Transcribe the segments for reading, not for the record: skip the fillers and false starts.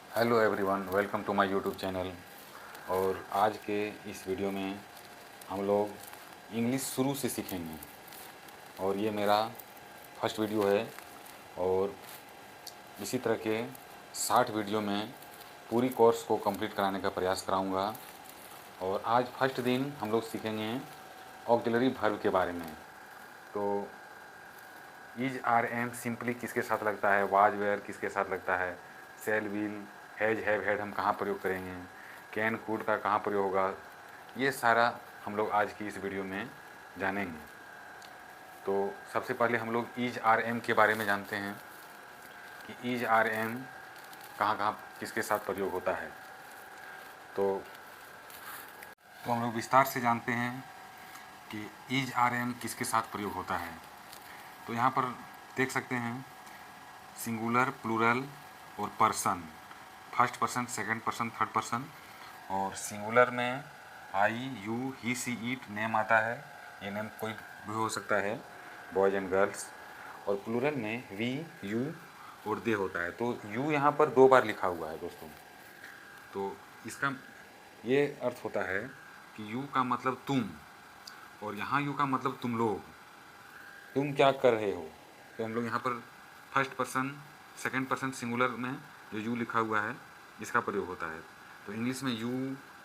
Hello everyone, welcome to my YouTube channel. और आज के इस वीडियो में हम लोग इंग्लिश शुरू से सीखेंगे और ये मेरा फर्स्ट वीडियो है। और इसी तरह के 60 वीडियो में पूरी कोर्स को कंप्लीट कराने का प्रयास कराऊंगा। और आज फर्स्ट दिन हम लोग सीखेंगे ऑक्सिलरी वर्ब के बारे में। तो इज आर एम सिंपली किसके साथ लगता है, वाज वेयर किसके साथ लगता है, shall will has have had हम कहाँ प्रयोग करेंगे, कैन कुड का कहाँ प्रयोग होगा, ये सारा हम लोग आज की इस वीडियो में जानेंगे। तो सबसे पहले हम लोग इज आर एम के बारे में जानते हैं कि इज आर एम कहाँ कहाँ किसके साथ प्रयोग होता है। तो हम लोग विस्तार से जानते हैं कि इज आर एम किसके साथ प्रयोग होता है। तो यहाँ पर देख सकते हैं सिंगुलर, प्लूरल और person, first person, second person, third person. और सिंगुलर में I, you, he, she, it name आता है। ये नेम कोई भी हो सकता है, बॉयज़ एंड गर्ल्स। और प्लूरल में वी, यू और दे होता है। तो यू यहाँ पर 2 बार लिखा हुआ है दोस्तों। तो इसका ये अर्थ होता है कि यू का मतलब तुम, और यहाँ यू का मतलब तुम लोग, तुम क्या कर रहे हो। तो हम लोग यहाँ पर first person, second person singular में जो यू लिखा हुआ है इसका प्रयोग होता है। तो इंग्लिश में यू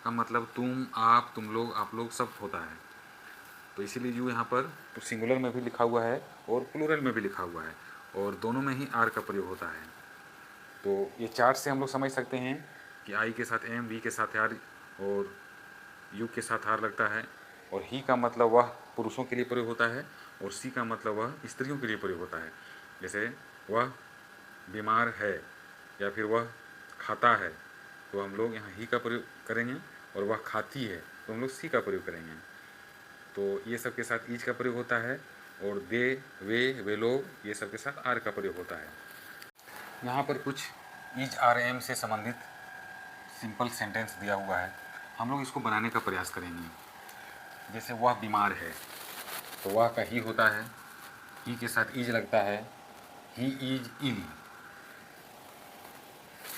का मतलब तुम, आप, तुम लोग, आप लोग सब होता है। तो इसीलिए यू यहाँ पर सिंगुलर में भी लिखा हुआ है और प्लूरल में भी लिखा हुआ है, और दोनों में ही आर का प्रयोग होता है। तो ये चार्ट से हम लोग समझ सकते हैं कि आई के साथ एम, वी के साथ आर और यू के साथ आर लगता है। और ही का मतलब वह पुरुषों के लिए प्रयोग होता है, और सी का मतलब वह स्त्रियों के लिए प्रयोग होता है। जैसे वह बीमार है या फिर वह खाता है, तो हम लोग यहाँ ही का प्रयोग करेंगे। और वह खाती है तो हम लोग सी का प्रयोग करेंगे। तो ये सब के साथ ईज का प्रयोग होता है। और दे, वे लोग, ये सब के साथ आर का प्रयोग होता है। यहाँ पर कुछ इज आर एम से संबंधित सिंपल सेंटेंस दिया हुआ है, हम लोग इसको बनाने का प्रयास करेंगे। जैसे वह बीमार है, तो वह का ही होता है, ही के साथ इज लगता है, ही इज इल।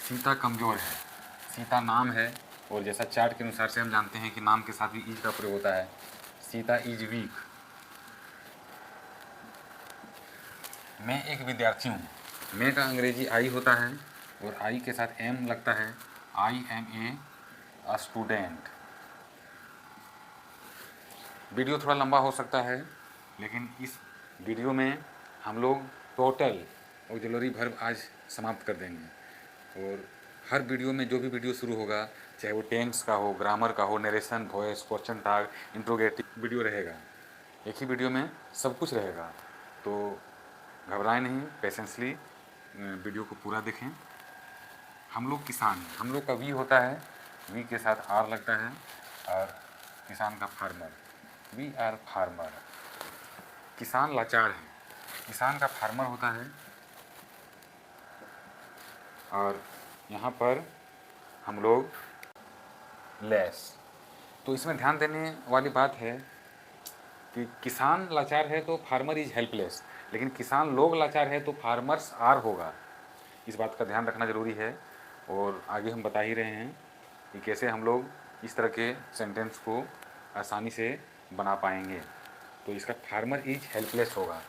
सीता कमज़ोर है, सीता नाम है, और जैसा चार्ट के अनुसार से हम जानते हैं कि नाम के साथ भी इज का प्रयोग होता है। Sita is weak. मैं एक विद्यार्थी हूँ, मैं का अंग्रेजी आई होता है और आई के साथ एम लगता है, I am a student. Video थोड़ा लंबा हो सकता है, लेकिन इस वीडियो में हम लोग टोटल ऑक्सिलरी वर्ब आज समाप्त कर देंगे। और हर वीडियो में जो भी वीडियो शुरू होगा, चाहे वो टेंस का हो, ग्रामर का हो, narration, voice, question tag, interrogative video रहेगा। एक ही वीडियो में सब कुछ रहेगा। तो घबराएं नहीं, पेशेंसली वीडियो को पूरा देखें। हम लोग किसान हैं, हम लोग का वी होता है, वी के साथ आर लगता है, और किसान का फार्मर, वी आर फार्मर। किसान लाचार है, किसान का फार्मर होता है। और यहाँ पर हम लोग लेस। तो इसमें ध्यान देने वाली बात है कि किसान लाचार है तो फार्मर इज हेल्पलेस, लेकिन किसान लोग लाचार है तो फार्मर्स आर होगा। इस बात का ध्यान रखना ज़रूरी है। और आगे हम बता ही रहे हैं कि कैसे हम लोग इस तरह के सेंटेंस को आसानी से बना पाएंगे। तो इसका फार्मर इज हेल्पलेस होगा।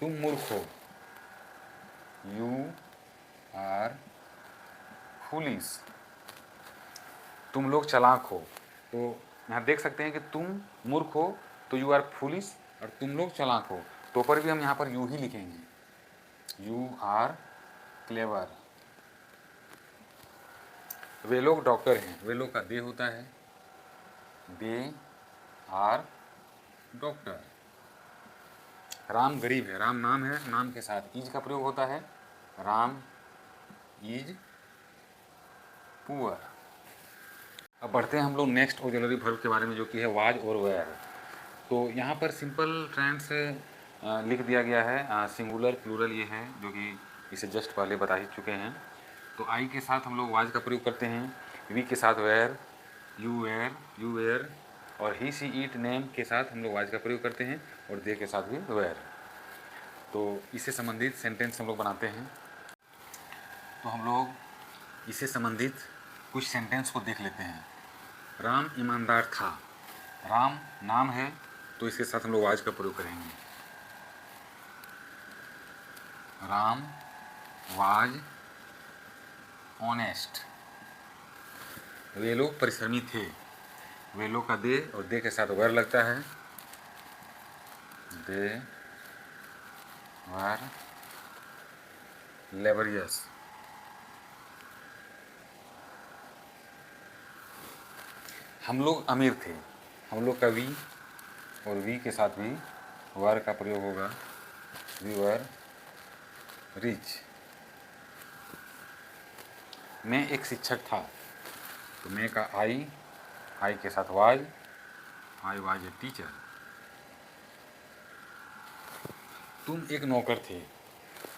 तुम मूर्ख हो, यू आर फूलिश। तुम लोग चालाक हो, तो यहाँ देख सकते हैं कि तुम मूर्ख हो तो यू आर फूलिश, और तुम लोग चालाक हो तो पर भी हम यहाँ पर यू ही लिखेंगे, यू आर क्लेवर। वे लोग डॉक्टर हैं, वे लोग का दे होता है, दे आर डॉक्टर। राम गरीब है, राम नाम है, नाम के साथ इज का प्रयोग होता है, राम इज पुअर। अब बढ़ते हैं हम लोग नेक्स्ट ऑक्सिलरी वर्ब के बारे में, जो कि है वाज और वेयर। तो यहाँ पर सिंपल ट्रेंड्स लिख दिया गया है, सिंगुलर, प्लूरल ये है जो कि इसे जस्ट पहले बता ही चुके हैं। तो आई के साथ हम लोग वाज का प्रयोग करते हैं, वी के साथ वेयर, यू वेयर, और ही, सी, इट, नेम के साथ हम लोग वाज का प्रयोग करते हैं, और दे के साथ भी वेयर। तो इससे संबंधित सेंटेंस हम लोग बनाते हैं। तो हम लोग इससे संबंधित कुछ सेंटेंस को देख लेते हैं। राम ईमानदार था। राम नाम है तो इसके साथ हम लोग वाज का प्रयोग करेंगे। Ram was honest. वे लोग परिश्रमी थे। वे लोग का दे और दे के साथ वर लगता है। दे वर लेबरियस। हम लोग अमीर थे। हम लोग का वी और वी के साथ भी वर का प्रयोग होगा। We were rich. मैं एक शिक्षक था। तो मैं का आई के साथ was, I was a teacher. तुम एक नौकर थे।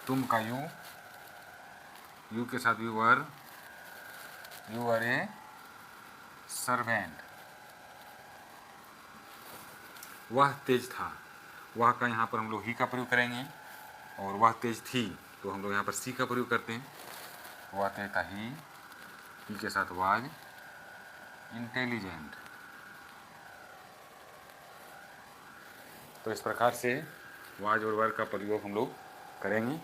तुम का यू के साथ भी वर, यू आर ए सर्वेंट। वह तेज था। वह का यहाँ पर हम लोग ही का प्रयोग करेंगे और वह तेज थी तो हम लोग यहाँ पर सी का प्रयोग करते हैं। वह तेज था ही के साथ वाज इंटेलिजेंट। तो इस प्रकार से वाज और वर का प्रयोग हम लोग करेंगे।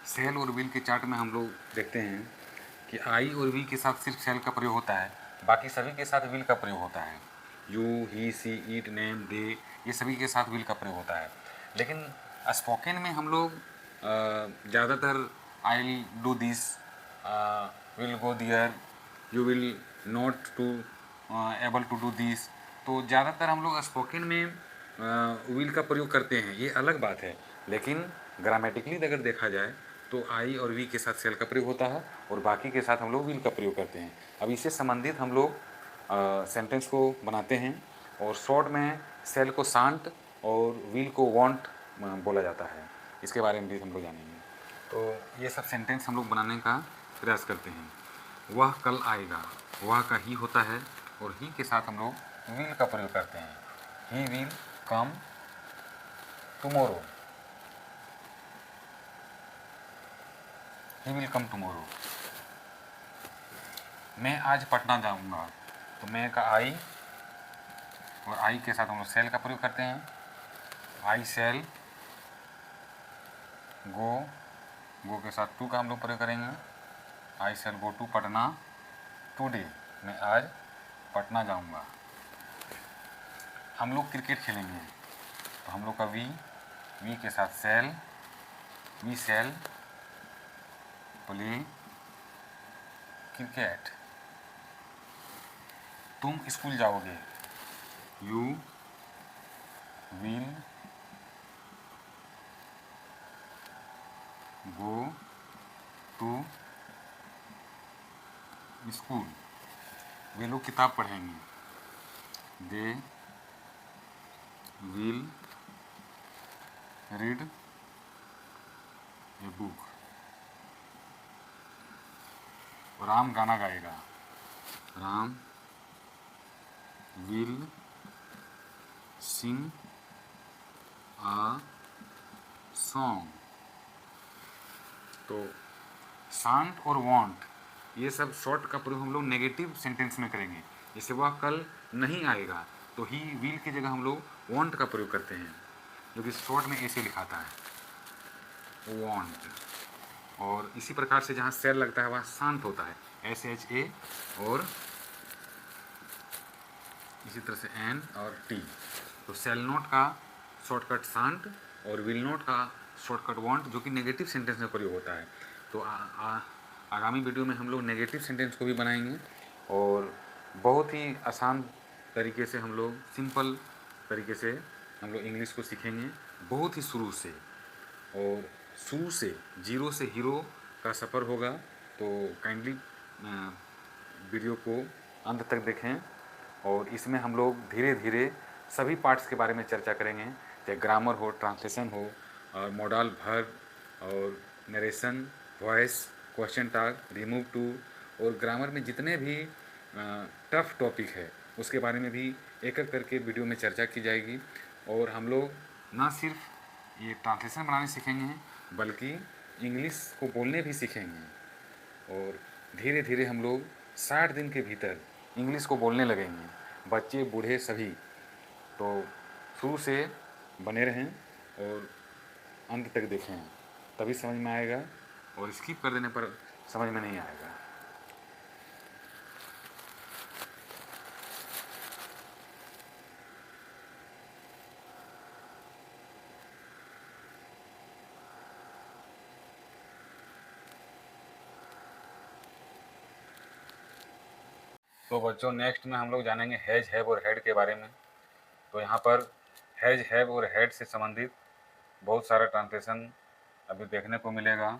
सेल और विल के चार्ट में हम लोग देखते हैं कि आई और वी के साथ सिर्फ सेल का प्रयोग होता है, बाकी सभी के साथ विल का प्रयोग होता है। You, he, she, it, name, they, ये सभी के साथ विल का प्रयोग होता है। लेकिन स्पोकन में हम लोग ज़्यादातर I will do this, will go there, you will not to able to do this. तो ज़्यादातर हम लोग स्पोकन में विल का प्रयोग करते हैं, ये अलग बात है। लेकिन ग्रामेटिकली अगर देखा जाए तो आई और वी के साथ सेल का प्रयोग होता है और बाकी के साथ हम लोग विल का प्रयोग करते हैं। अब इससे संबंधित हम लोग सेंटेंस को बनाते हैं और शॉर्ट में सेल को शांत और विल को वांट बोला जाता है। इसके बारे में भी हम लोग जानेंगे। तो ये सब सेंटेंस हम लोग बनाने का प्रयास करते हैं। वह कल आएगा। वह का ही होता है और ही के साथ हम लोग विल का प्रयोग करते हैं। He will come tomorrow. He will come tomorrow. मैं आज पटना जाऊंगा। तो मैं का आई और आई के साथ हम लोग सेल का प्रयोग करते हैं। आई सेल गो, गो के साथ टू का हम लोग प्रयोग करेंगे। I shall go to Patna today. मैं आज पटना जाऊंगा। हम लोग क्रिकेट खेलेंगे। तो हम लोग का वी के साथ shall, we shall play cricket. तुम स्कूल जाओगे। You will go to school. वे लोग किताब पढ़ेंगे। They will read a book. Ram गाना गाएगा। Ram will sing a song. तो शांत और वांट ये सब शॉर्ट का प्रयोग हम लोग नेगेटिव सेंटेंस में करेंगे। जैसे वह कल नहीं आएगा तो ही विल की जगह हम लोग वांट का प्रयोग करते हैं, जो कि शॉर्ट में ऐसे लिखाता है वांट। और इसी प्रकार से जहाँ सेल लगता है वह शांत होता है, SHA, और इसी तरह से N और T। तो सेल नोट का शॉर्टकट शांत और विल नोट का शॉर्टकट वांट, जो कि नेगेटिव सेंटेंस में प्रयोग होता है। तो आगामी वीडियो में हम लोग नेगेटिव सेंटेंस को भी बनाएंगे और बहुत ही आसान तरीके से हम लोग, सिंपल तरीके से हम लोग इंग्लिश को सीखेंगे, बहुत ही शुरू से। और शुरू से जीरो से हीरो का सफ़र होगा। तो काइंडली वीडियो को अंत तक देखें और इसमें हम लोग धीरे धीरे सभी पार्ट्स के बारे में चर्चा करेंगे, चाहे ग्रामर हो, ट्रांसलेशन हो, और मॉडल, वर्ब और narration, voice, question tag, remove to, और ग्रामर में जितने भी टफ टॉपिक है उसके बारे में भी एक एक करके वीडियो में चर्चा की जाएगी। और हम लोग ना सिर्फ ये ट्रांसलेशन बनाने सीखेंगे बल्कि इंग्लिश को बोलने भी सीखेंगे और धीरे धीरे हम लोग 60 दिन के भीतर इंग्लिश को बोलने लगेंगे, बच्चे बूढ़े सभी। तो शुरू से बने रहें और अंत तक देखें, तभी समझ में आएगा, और स्किप कर देने पर समझ में नहीं आएगा। तो बच्चों, नेक्स्ट में हम लोग जानेंगे हैज, हैव और हैड के बारे में। तो यहाँ पर हैज, हैव और हैड से संबंधित बहुत सारा ट्रांसलेशन अभी देखने को मिलेगा,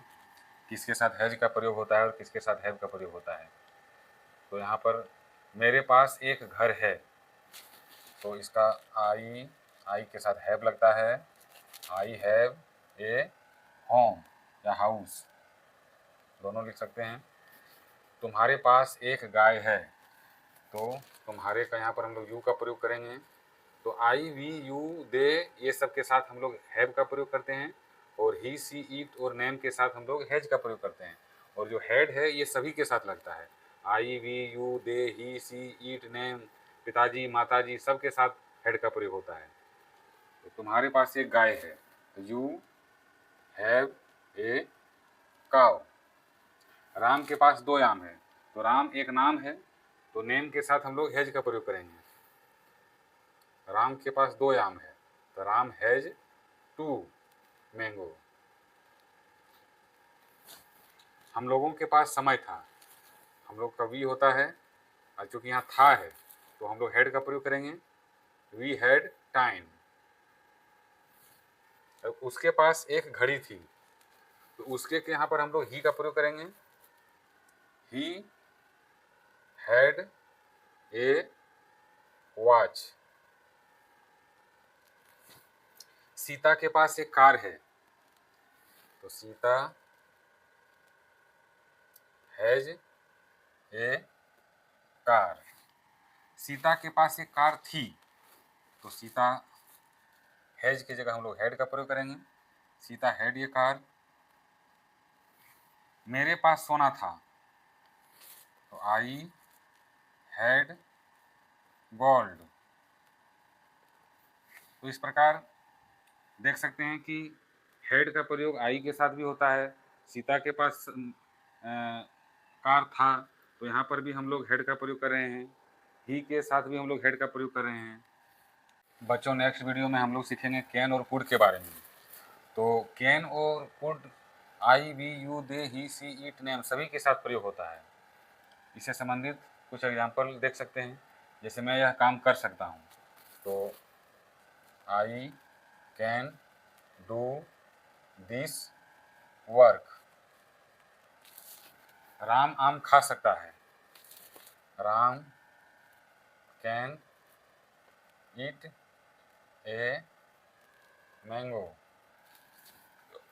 किसके साथ हैज का प्रयोग होता है और किसके साथ हैव का प्रयोग होता है। तो यहाँ पर मेरे पास एक घर है, तो इसका आई के साथ हैव लगता है। आई हैव ए होम या हाउस, दोनों लिख सकते हैं। तुम्हारे पास एक गाय है, तो तुम्हारे का यहाँ पर हम लोग यू का प्रयोग करेंगे। तो आई, वी, यू, दे, ये सब के साथ हम लोग हैव का प्रयोग करते हैं, और ही, सी, इट और नेम के साथ हम लोग हैज का प्रयोग करते हैं। और जो हैड है ये सभी के साथ लगता है। I, we, you, they, he, she, it, name, पिताजी, माताजी, सब के साथ हैड का प्रयोग होता है। तो तुम्हारे पास एक गाय है, तो you have a cow. Ram के पास 2 आम है, तो राम एक नाम है, तो नेम के साथ हम लोग हैज का प्रयोग करेंगे। राम के पास 2 आम है, तो राम हैज 2 मैंगो। हम लोगों के पास समय था, हम लोग का वी होता है, और चूंकि यहाँ था है तो हम लोग हैड का प्रयोग करेंगे। We had time. उसके पास एक घड़ी थी, तो उसके यहाँ पर हम लोग ही का प्रयोग करेंगे। He had a watch. Sita के पास एक कार है, तो Sita has a car. Sita के पास एक कार थी, तो सीता हैज की जगह हम लोग हैड का प्रयोग करेंगे। सीता हैड ये कार। मेरे पास सोना था, तो आई हैड गोल्ड। तो इस प्रकार देख सकते हैं कि हैड का प्रयोग आई के साथ भी होता है। सीता के पास कार था, तो यहाँ पर भी हम लोग हैड का प्रयोग कर रहे हैं। ही के साथ भी हम लोग हैड का प्रयोग कर रहे हैं। बच्चों, नेक्स्ट वीडियो में हम लोग सीखेंगे कैन और कुड के बारे में। तो कैन और could I, we, you, they, he, she, it, name सभी के साथ प्रयोग होता है। इससे संबंधित कुछ एग्जाम्पल देख सकते हैं, जैसे मैं यह काम कर सकता हूँ, तो I can do this work. Ram आम खा सकता है, Ram can eat a mango.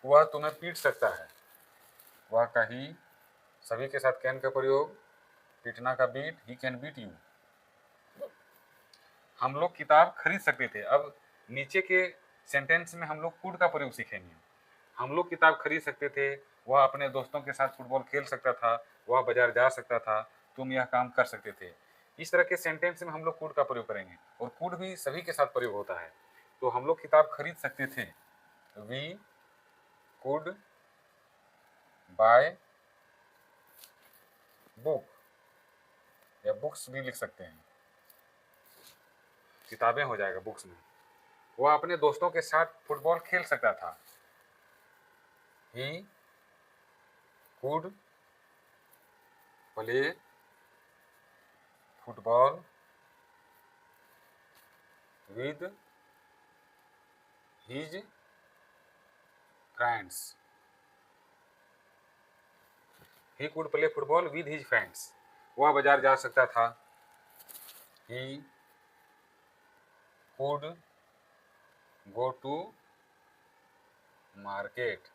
वह तुम्हें पीट सकता है, वह का ही सभी के साथ कैन का प्रयोग। पीटना का beat, he can beat you. हम लोग किताब खरीद सकते थे, अब नीचे के सेंटेंस में हम लोग कुड का प्रयोग सीखेंगे। हम लोग किताब खरीद सकते थे, वह अपने दोस्तों के साथ फुटबॉल खेल सकता था, वह बाजार जा सकता था, तुम यह काम कर सकते थे। इस तरह के सेंटेंस में हम लोग कुड का प्रयोग करेंगे, और कुड भी सभी के साथ प्रयोग होता है। तो हम लोग किताब खरीद सकते थे, वी कुड बाय बुक, या बुक्स भी लिख सकते हैं, किताबें हो जाएगा बुक्स में। वह अपने दोस्तों के साथ फुटबॉल खेल सकता था, he could play football with his friends. He could play football with his friends. वह बाजार जा सकता था, he could go to market.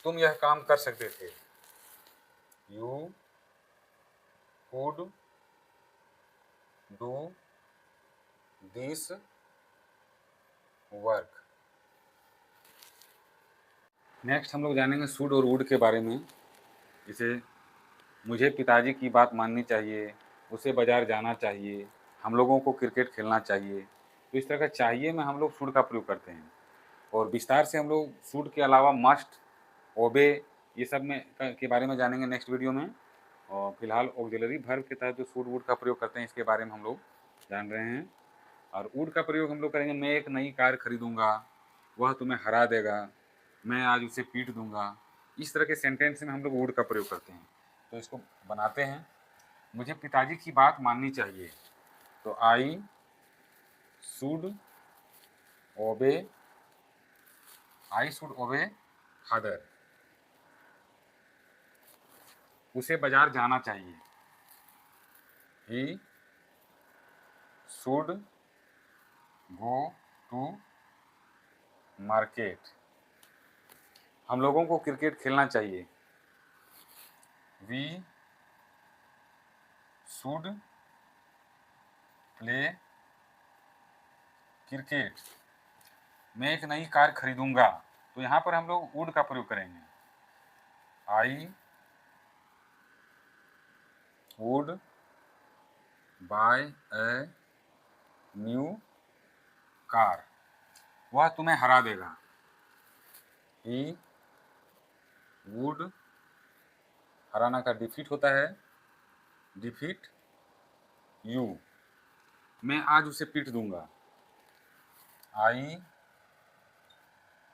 तुम यह काम कर सकते थे, you could do this work. Next हम लोग जानेंगे शुड और वुड के बारे में। जैसे मुझे पिताजी की बात माननी चाहिए, उसे बाज़ार जाना चाहिए, हम लोगों को क्रिकेट खेलना चाहिए। तो इस तरह का चाहिए में हम लोग शुड का प्रयोग करते हैं। और विस्तार से हम लोग शुड के अलावा मस्ट, ओबे, ये सब में के बारे में जानेंगे नेक्स्ट वीडियो में। और फिलहाल ऑक्सिलरी वर्ब के तहत जो शुड वुड का प्रयोग करते हैं इसके बारे में हम लोग जान रहे हैं। और वुड का प्रयोग हम लोग करेंगे, मैं एक नई कार खरीदूंगा, वह तुम्हें हरा देगा, मैं आज उसे पीट दूंगा। इस तरह के सेंटेंस में हम लोग वुड का प्रयोग करते हैं। तो इसको बनाते हैं। मुझे पिताजी की बात माननी चाहिए, तो आई शुड ओबे, आई शुड ओबे फादर। उसे बाजार जाना चाहिए, he should go to market. हम लोगों को क्रिकेट खेलना चाहिए, वी शुड प्ले क्रिकेट। मैं एक नई कार खरीदूंगा, तो यहाँ पर हम लोग वुड का प्रयोग करेंगे, I would buy a new car. वह तुम्हें हरा देगा, ही वुड, हराना का डिफीट होता है, डिफीट यू। मैं आज उसे पीट दूंगा, आई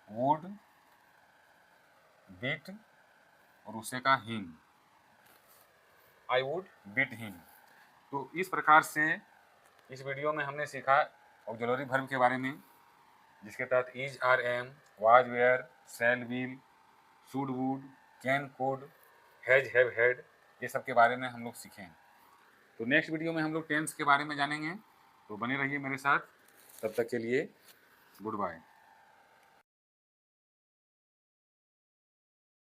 वुड बीट, और उसे का him, I would beat him. तो इस प्रकार से इस वीडियो में हमने सीखा ऑक्सिलरी वर्ब के बारे में, जिसके तहत is, are, am, was, were, shall, will, should, would, can, could, has, have, had, ये सब के बारे में हम लोग सीखें। तो नेक्स्ट वीडियो में हम लोग टेंस के बारे में जानेंगे। तो बने रहिए मेरे साथ, तब तक के लिए गुड बाय।